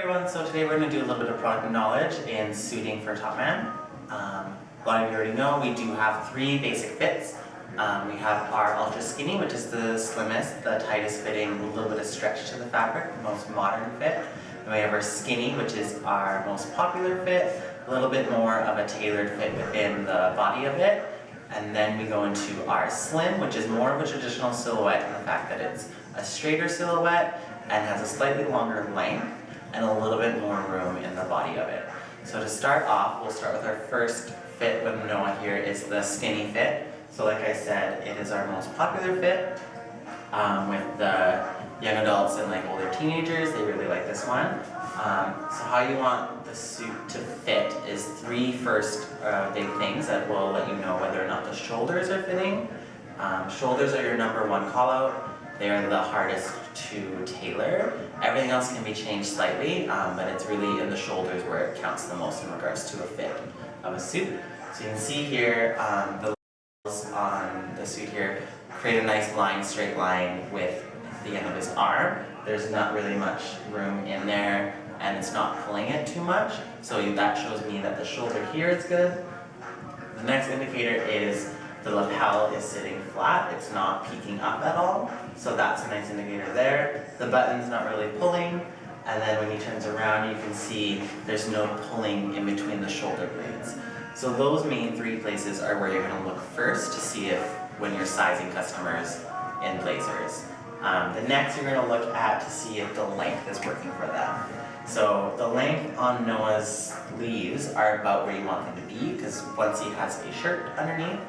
everyone, so today we're going to do a little bit of product knowledge in suiting for Topman. A lot of you already know we do have three basic fits. We have our ultra skinny, which is the slimmest, the tightest fitting, a little bit of stretch to the fabric, the most modern fit. Then we have our skinny, which is our most popular fit, a little bit more of a tailored fit within the body of it. And then we go into our slim, which is more of a traditional silhouette in the fact that it's a straighter silhouette and has a slightly longer length and a little bit more room in the body of it. So to start off, we'll start with our first fit with Noah here is the skinny fit. So like I said, it is our most popular fit with the young adults and like older teenagers. They really like this one. So how you want the suit to fit is three first big things that will let you know whether or not the shoulders are fitting. Shoulders are your number one call out. They are the hardest to tailor. Everything else can be changed slightly, but it's really in the shoulders where it counts the most in regards to a fit of a suit. So you can see here, the lines on the suit here create a nice line, straight line with the end of his arm. There's not really much room in there, and it's not pulling it too much. So that shows me that the shoulder here is good. The next indicator is the lapel is sitting flat, it's not peeking up at all, so that's a nice indicator there. The button's not really pulling, and then when he turns around you can see there's no pulling in between the shoulder blades. So those main three places are where you're going to look first to see if, when you're sizing customers in blazers. The next you're going to look at to see if the length is working for them. So the length on Noah's sleeves are about where you want them to be, because once he has a shirt underneath,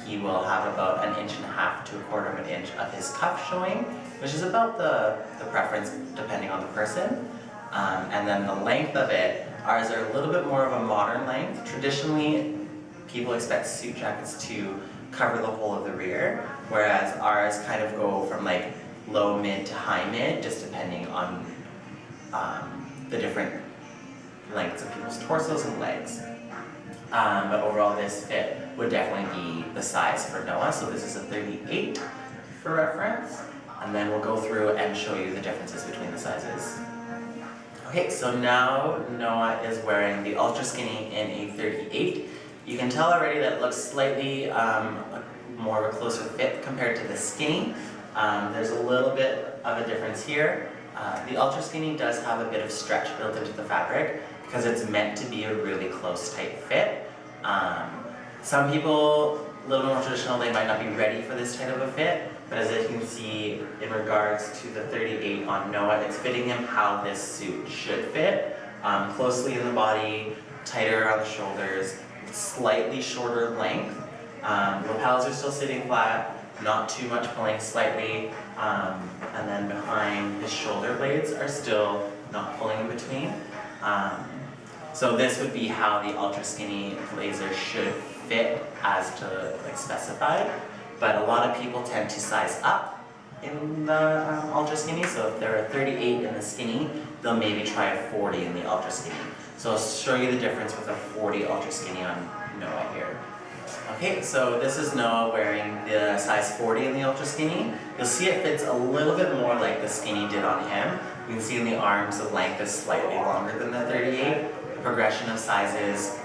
he will have about 1.5 inches to 1/4 inch of his cuff showing, which is about the preference depending on the person. And then the length of it, ours are a little bit more of a modern length. Traditionally, people expect suit jackets to cover the whole of the rear, whereas ours kind of go from like low mid to high mid, just depending on the different lengths of people's torsos and legs. But overall this fit would definitely be the size for Noah, so this is a 38 for reference, and then we'll go through and show you the differences between the sizes. Okay, so now Noah is wearing the ultra skinny in a 38. You can tell already that it looks slightly more of a closer fit compared to the skinny. There's a little bit of a difference here. The ultra skinny does have a bit of stretch built into the fabric because it's meant to be a really close tight fit. Some people, a little more traditional, they might not be ready for this type of a fit, but as you can see in regards to the 38 on Noah, it's fitting him how this suit should fit. Closely in the body, tighter around the shoulders, slightly shorter length. Lapels are still sitting flat, not too much pulling slightly, and then behind his shoulder blades are still not pulling in between. So this would be how the ultra skinny blazer should fit as to like specified, but a lot of people tend to size up in the ultra skinny. So if they're a 38 in the skinny, they'll maybe try a 40 in the ultra skinny. So I'll show you the difference with a 40 ultra skinny on Noah here. Okay, so this is Noah wearing the size 40 in the ultra skinny. You'll see it fits a little bit more like the skinny did on him. You can see in the arms the length is slightly longer than the 38. The progression of sizes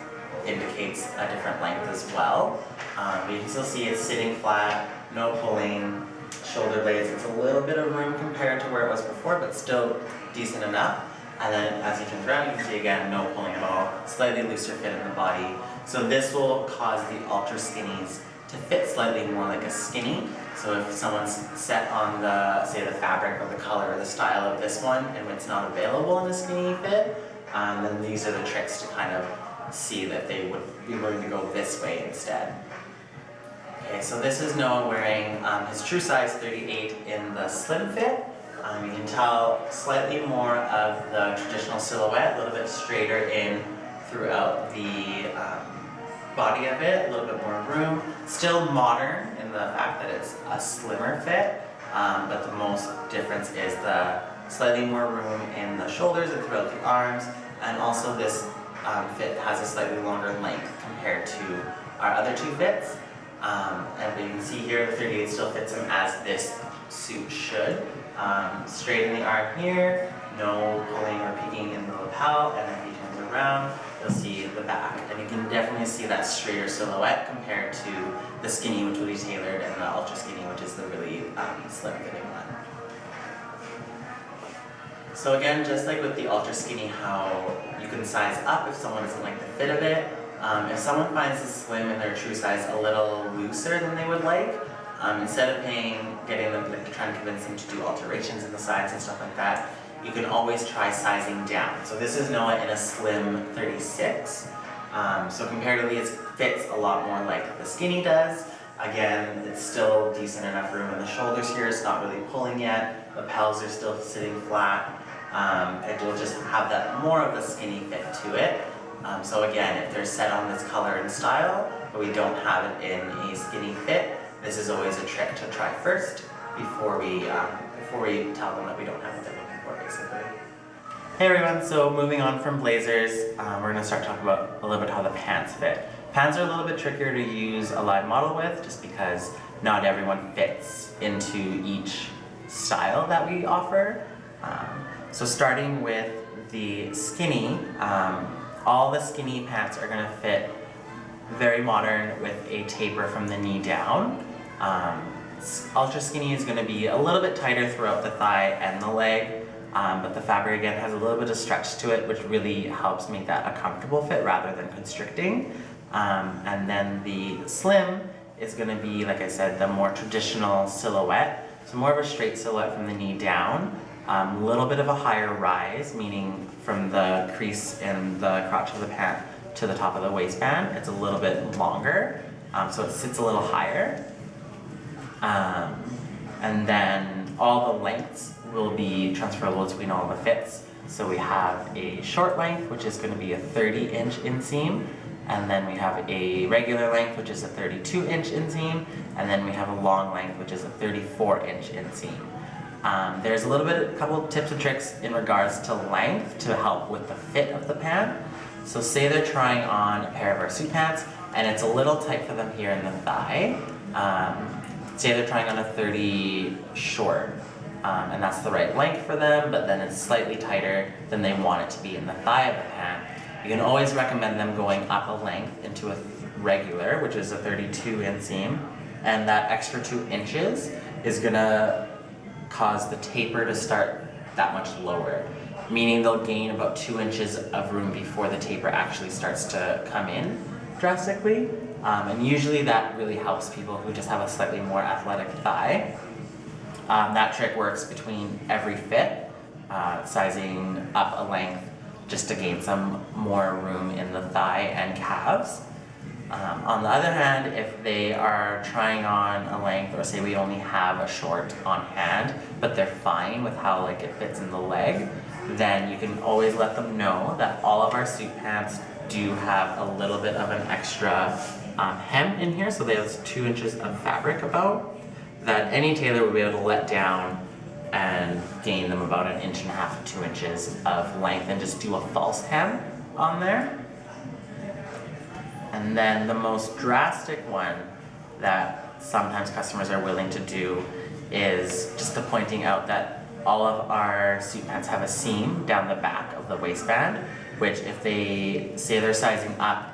indicates a different length as well. But you can still see it's sitting flat, no pulling, shoulder blades. It's a little bit of room compared to where it was before, but still decent enough. And then as he turns around, you can see again, no pulling at all, slightly looser fit in the body. So this will cause the ultra skinnies to fit slightly more like a skinny. So if someone's set on the, say, the fabric or the color or the style of this one and it's not available in a skinny fit, then these are the tricks to kind of see that they would be willing to go this way instead. Okay, so this is Noah wearing his true size 38 in the slim fit. You can tell slightly more of the traditional silhouette, a little bit straighter in throughout the body of it, a little bit more room. Still modern in the fact that it's a slimmer fit, but the most difference is the slightly more room in the shoulders and throughout the arms, and also this fit has a slightly longer length compared to our other two fits. And you can see here the 38 still fits him as this suit should. Straight in the arm here, no pulling or peeking in the lapel, and then if he turns around, you'll see the back. And you can definitely see that straighter silhouette compared to the skinny, which will be tailored, and the ultra skinny, which is the really slim fitting one. So again, just like with the ultra skinny, how you can size up if someone doesn't like the fit of it. If someone finds the slim in their true size a little looser than they would like, instead of getting them, trying to convince them to do alterations in the sides and stuff like that, you can always try sizing down. So this is Noah in a slim 36. So comparatively, it fits a lot more like the skinny does. Again, it's still decent enough room in the shoulders here. It's not really pulling yet. The lapels are still sitting flat. It will just have that more of a skinny fit to it. So again, if they're set on this color and style, but we don't have it in a skinny fit, this is always a trick to try first before we tell them that we don't have what they're looking for, basically. Hey everyone, so moving on from blazers, we're going to start talking about a little bit how the pants fit. Pants are a little bit trickier to use a live model with, just because not everyone fits into each style that we offer. So starting with the skinny, all the skinny pants are going to fit very modern with a taper from the knee down. Ultra skinny is going to be a little bit tighter throughout the thigh and the leg, but the fabric again has a little bit of stretch to it, which really helps make that a comfortable fit rather than constricting. And then the slim is going to be, like I said, the more traditional silhouette, so more of a straight silhouette from the knee down. A little bit of a higher rise, meaning from the crease in the crotch of the pant to the top of the waistband, it's a little bit longer, so it sits a little higher. And then all the lengths will be transferable between all the fits. So we have a short length, which is going to be a 30-inch inseam, and then we have a regular length, which is a 32-inch inseam, and then we have a long length, which is a 34-inch inseam. There's a couple tips and tricks in regards to length to help with the fit of the pant. So say they're trying on a pair of our suit pants and it's a little tight for them here in the thigh. Say they're trying on a 30 short and that's the right length for them, but then it's slightly tighter than they want it to be in the thigh of the pant. You can always recommend them going up a length into a regular, which is a 32 inseam, and that extra 2 inches is gonna cause the taper to start that much lower, meaning they'll gain about 2 inches of room before the taper actually starts to come in drastically. And usually that really helps people who just have a slightly more athletic thigh. That trick works between every fit, sizing up a length just to gain some more room in the thigh and calves. On the other hand, if they are trying on a length, or say we only have a short on hand, but they're fine with how it fits in the leg, then you can always let them know that all of our suit pants do have a little bit of an extra hem in here, so there's 2 inches of fabric about, that any tailor will be able to let down and gain them about 1.5 inches to 2 inches of length and just do a false hem on there. And then the most drastic one that sometimes customers are willing to do is just pointing out that all of our suit pants have a seam down the back of the waistband, which if they say they're sizing up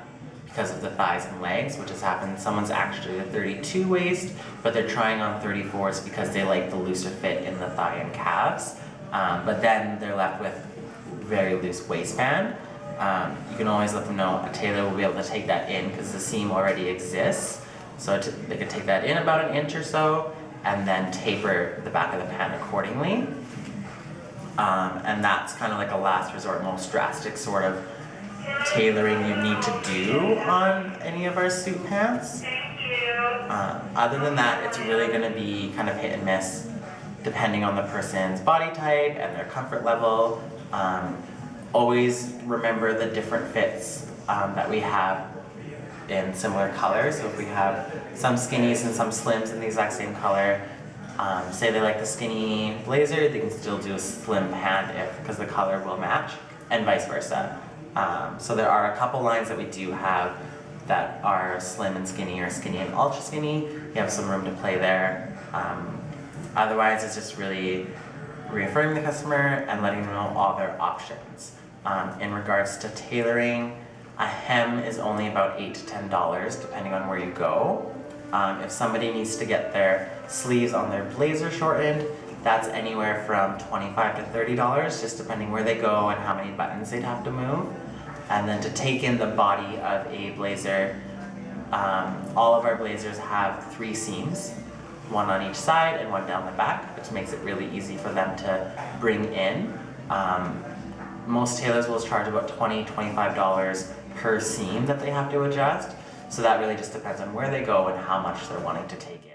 because of the thighs and legs, which has happened, someone's actually a 32 waist, but they're trying on 34s because they like the looser fit in the thigh and calves, but then they're left with very loose waistband. You can always let them know a tailor will be able to take that in because the seam already exists. So they could take that in about 1 inch or so and then taper the back of the pant accordingly. And that's kind of like a last resort, most drastic sort of tailoring you need to do on any of our suit pants. Other than that, it's really going to be kind of hit and miss depending on the person's body type and their comfort level. Always remember the different fits that we have in similar colors. So if we have some skinnies and some slims in the exact same color, say they like the skinny blazer, they can still do a slim pant because the color will match, and vice versa. So there are a couple lines that we do have that are slim and skinny or skinny and ultra skinny, you have some room to play there. Otherwise, it's just really reaffirming the customer and letting them know all their options. In regards to tailoring, a hem is only about $8 to $10 depending on where you go. If somebody needs to get their sleeves on their blazer shortened, that's anywhere from $25 to $30, just depending where they go and how many buttons they'd have to move. And then to take in the body of a blazer, all of our blazers have 3 seams, one on each side and one down the back, which makes it really easy for them to bring in. Most tailors will charge about $20, $25 per seam that they have to adjust. So that really just depends on where they go and how much they're wanting to take in.